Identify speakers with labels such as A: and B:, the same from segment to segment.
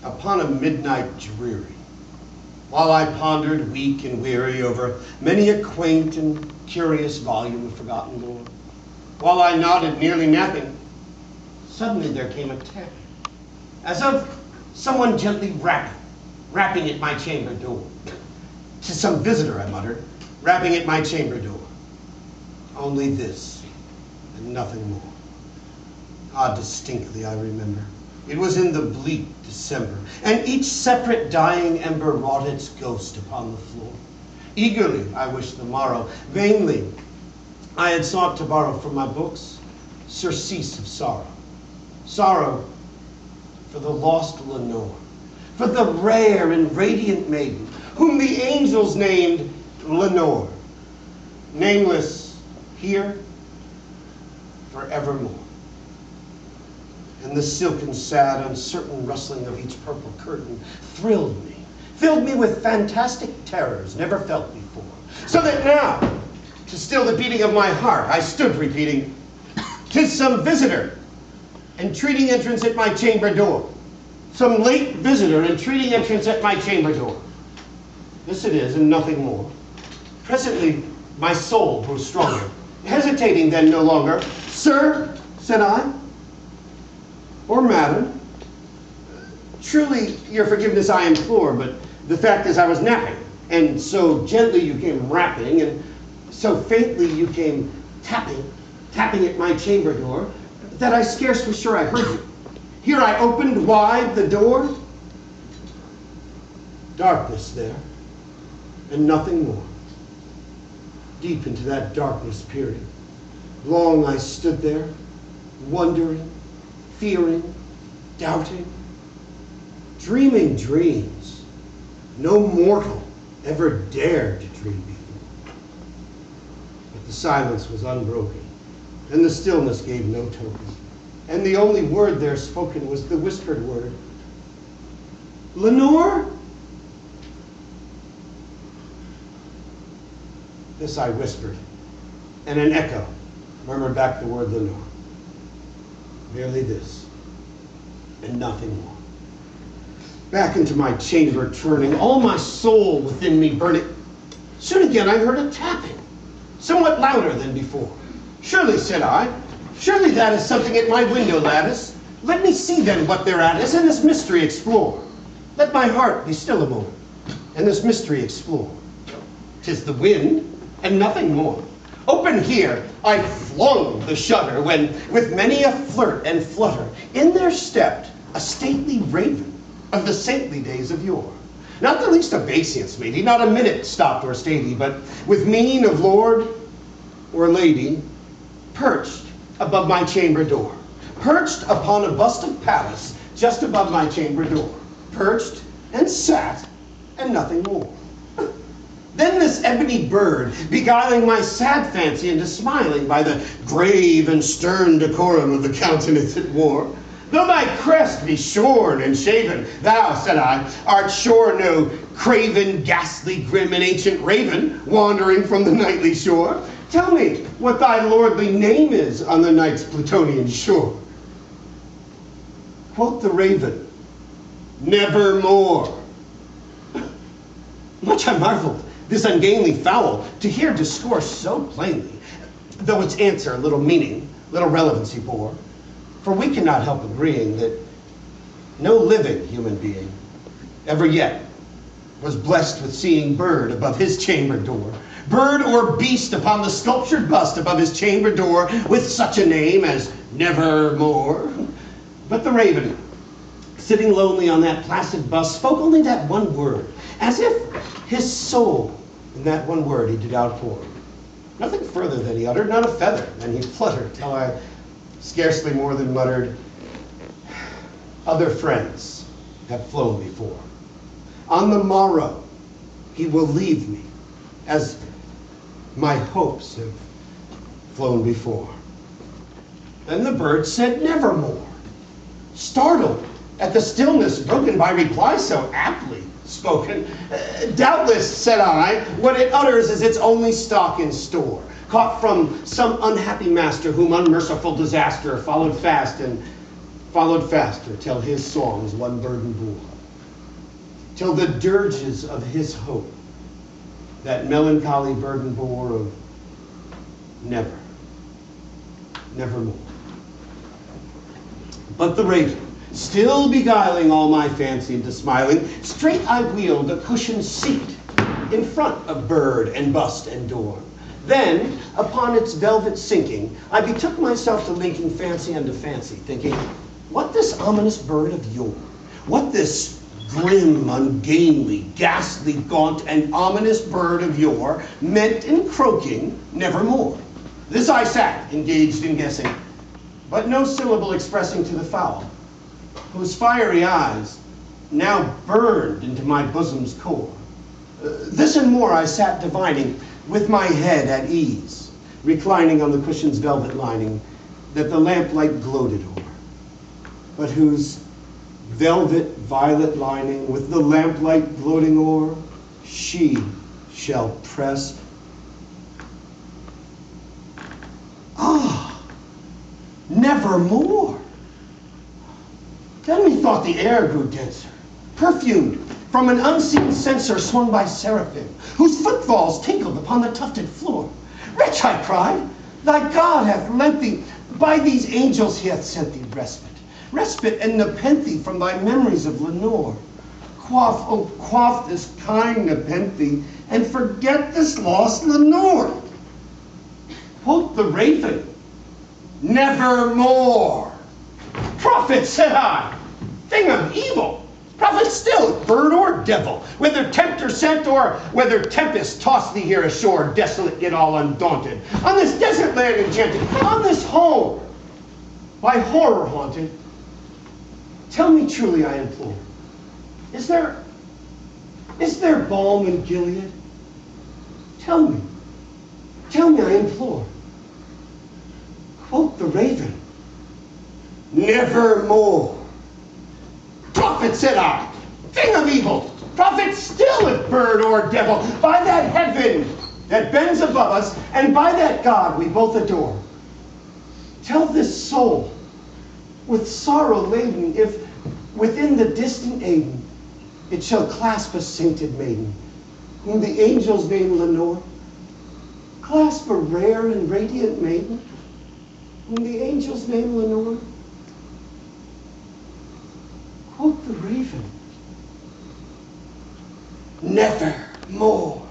A: upon a midnight dreary, while I pondered weak and weary over many a quaint and curious volume of forgotten lore, while I nodded nearly napping, suddenly there came a tap, as of someone gently rapping at my chamber door. "'Tis some visitor," I muttered, rapping at my chamber door. Only this, and nothing more. Ah, distinctly I remember. It was in the bleak December, and each separate dying ember wrought its ghost upon the floor. Eagerly I wished the morrow. Vainly I had sought to borrow from my books surcease of sorrow. Sorrow for the lost Lenore, for the rare and radiant maiden, whom the angels named Lenore, nameless here forevermore. And the silken, sad, uncertain rustling of each purple curtain thrilled me, filled me with fantastic terrors never felt before. So that now, to still the beating of my heart, I stood repeating, "'Tis some visitor, entreating entrance at my chamber door. Some late visitor, entreating entrance at my chamber door. This it is, and nothing more." Presently, my soul grew stronger, hesitating then no longer. "Sir," said I, "or madam, truly your forgiveness I implore, but the fact is I was napping, and so gently you came rapping, and so faintly you came tapping at my chamber door, that I scarce was sure I heard you. Here I opened wide the door. Darkness there, and nothing more. Deep into that darkness peering, long I stood there, wondering, fearing, doubting, dreaming dreams no mortal ever dared to dream before. But the silence was unbroken, and the stillness gave no token, and the only word there spoken was the whispered word, "Lenore?" This I whispered, and an echo murmured back the word Lenore. Merely this, and nothing more. Back into my chamber turning, all my soul within me burning. Soon again I heard a tapping, somewhat louder than before. "Surely," said I, "surely that is something at my window lattice. Let me see then what thereat is, and this mystery explore. Let my heart be still a moment, and this mystery explore. 'Tis the wind, and nothing more." Open here, I flung the shutter, when, with many a flirt and flutter, in there stepped a stately raven of the saintly days of yore. Not the least obeisance made he, not a minute stopped or stayed he, but with mien of lord or lady, perched above my chamber door. Perched upon a bust of Pallas, just above my chamber door. Perched and sat, and nothing more. Then this ebony bird, beguiling my sad fancy into smiling by the grave and stern decorum of the countenance it wore. "Though thy crest be shorn and shaven, thou," said I, "art sure no craven, ghastly, grim, and ancient raven, wandering from the nightly shore. Tell me what thy lordly name is on the night's Plutonian shore." Quoth the raven, "Nevermore." Much I marveled, this ungainly fowl, to hear discourse so plainly, though its answer little meaning, little relevancy bore. For we cannot help agreeing that no living human being ever yet was blessed with seeing bird above his chamber door, bird or beast upon the sculptured bust above his chamber door, with such a name as Nevermore. But the raven, sitting lonely on that placid bust, spoke only that one word, as if his soul in that one word he did outpour. Nothing further than he uttered, not a feather, and he fluttered till I scarcely more than muttered, "Other friends have flown before. On the morrow he will leave me, as my hopes have flown before." Then the bird said, "Nevermore," startled at the stillness broken by reply so aptly spoken. "Doubtless," said I, "what it utters is its only stock in store, caught from some unhappy master whom unmerciful disaster followed fast and followed faster till his songs one burden bore, till the dirges of his hope that melancholy burden bore of never, nevermore. But the raven, still beguiling all my fancy into smiling, straight I wheeled a cushioned seat in front of bird and bust and door. Then, upon its velvet sinking, I betook myself to linking fancy unto fancy, thinking, what this ominous bird of yore, what this grim, ungainly, ghastly, gaunt, and ominous bird of yore meant in croaking nevermore. This I sat, engaged in guessing, but no syllable expressing to the fowl, whose fiery eyes now burned into my bosom's core. This and more I sat divining, with my head at ease, reclining on the cushion's velvet lining that the lamplight gloated o'er, but whose velvet violet lining with the lamplight gloating o'er, she shall press. Ah, nevermore. Then methought the air grew denser, perfumed from an unseen censer swung by seraphim, whose footfalls tinkled upon the tufted floor. Wretch, I cried, thy God hath lent thee, by these angels he hath sent thee respite and nepenthe from thy memories of Lenore. Quaff, oh quaff this kind nepenthe, and forget this lost Lenore. Quoth the raven, nevermore. Prophet, said I, thing of evil. Prophet still, bird or devil, whether tempter sent or whether tempest tossed thee here ashore, desolate yet all undaunted, on this desert land enchanted, on this home by horror haunted. Tell me truly, I implore, is there balm in Gilead? Tell me, I implore. Quoth the raven, nevermore. Prophet, said I, thing of evil, prophet still if bird or devil, by that heaven that bends above us, and by that God we both adore. Tell this soul, with sorrow laden, if within the distant Aden it shall clasp a sainted maiden, whom the angels name Lenore. Clasp a rare and radiant maiden, whom the angels name Lenore. Quoth the raven, nevermore.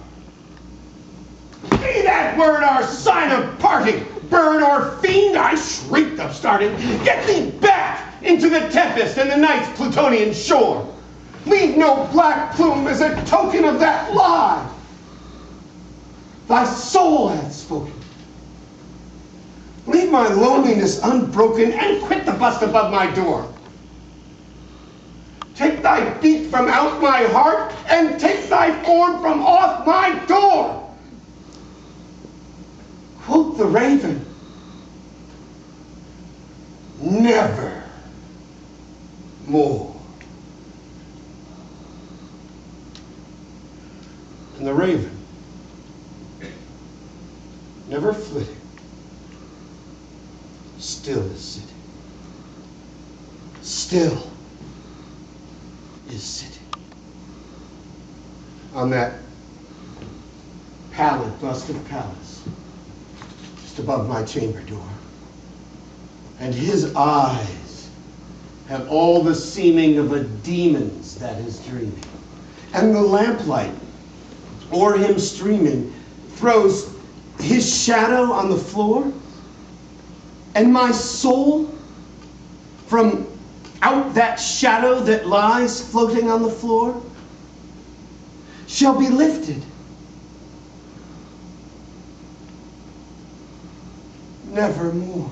A: Be that word our sign of parting, bird or fiend, I shrieked upstarting. Get thee back into the tempest and the night's Plutonian shore. Leave no black plume as a token of that lie. Thy soul hath spoken. Leave my loneliness unbroken and quit the bust above my door. Take thy beat from out my heart, and take thy form from off my door. Quoth the raven, never more. And the raven, never flitting, still is sitting. Still is sitting on that pallid bust of Pallas, just above my chamber door. And his eyes have all the seeming of a demon's that is dreaming. And the lamplight, o'er him streaming, throws his shadow on the floor, and my soul from out that shadow that lies floating on the floor shall be lifted. Nevermore.